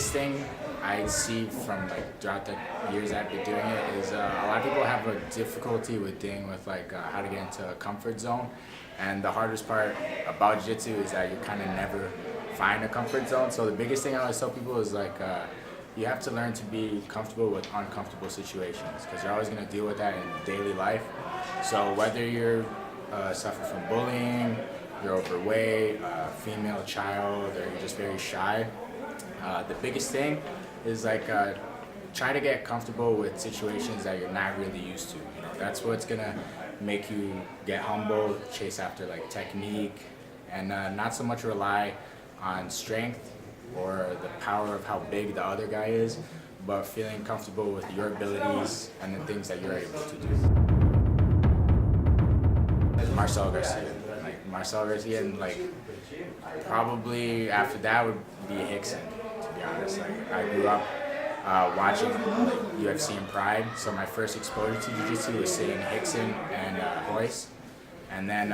biggest thing I see from like throughout the years I've been doing it is a lot of people have a difficulty with dealing with like how to get into a comfort zone, and the hardest part about jiu-jitsu is that you kind of never find a comfort zone. So the biggest thing I always tell people is like you have to learn to be comfortable with uncomfortable situations because you're always going to deal with that in daily life. So whether you're suffer from bullying, you're overweight, female child, or you're just very shy, the biggest thing is like try to get comfortable with situations that you're not really used to. You know, that's what's gonna make you get humble, chase after like technique, and not so much rely on strength or the power of how big the other guy is, but feeling comfortable with your abilities and the things that you're able to do. Marcel Garcia. Like Marcel Garcia, and like probably after that would be Rickson, to be honest. Like I grew up watching like UFC and Pride, so my first exposure to jiu-jitsu was seeing Rickson and Royce. And then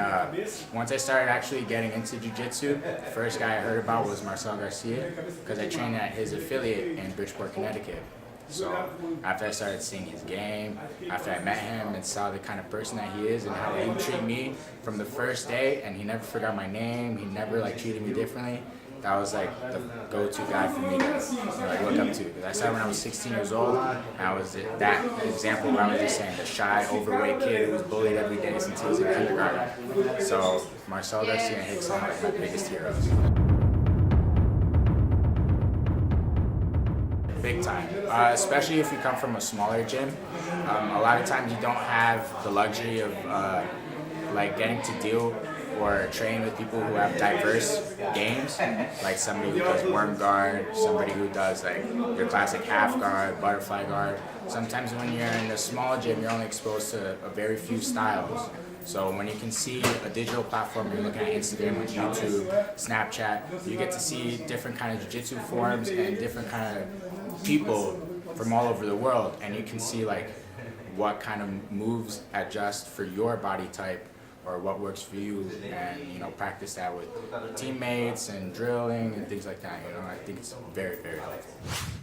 once I started actually getting into jiu-jitsu, the first guy I heard about was Marcel Garcia because I trained at his affiliate in Bridgeport, Connecticut. So after I started seeing his game, after I met him and saw the kind of person that he is and how he would treat me from the first day, and he never forgot my name, he never like treated me differently, that was like the go-to guy for me to like look up to. Because I started when I was 16 years old, and I was that example where I was just saying, the shy, overweight kid who was bullied every day since he was in kindergarten. So Marcel Garcia and Rickson are like my biggest heroes. Big time, especially if you come from a smaller gym. A lot of times you don't have the luxury of like getting to deal or train with people who have diverse games, like somebody who does worm guard, somebody who does like your classic half guard, butterfly guard. Sometimes when you're in a small gym, you're only exposed to a very few styles. So when you can see a digital platform, you're looking at Instagram, like YouTube, Snapchat, you get to see different kind of jiu-jitsu forms and different kind of people from all over the world, and you can see like what kind of moves adjust for your body type or what works for you, and you know, practice that with teammates and drilling and things like that. You know, I think it's very, very helpful.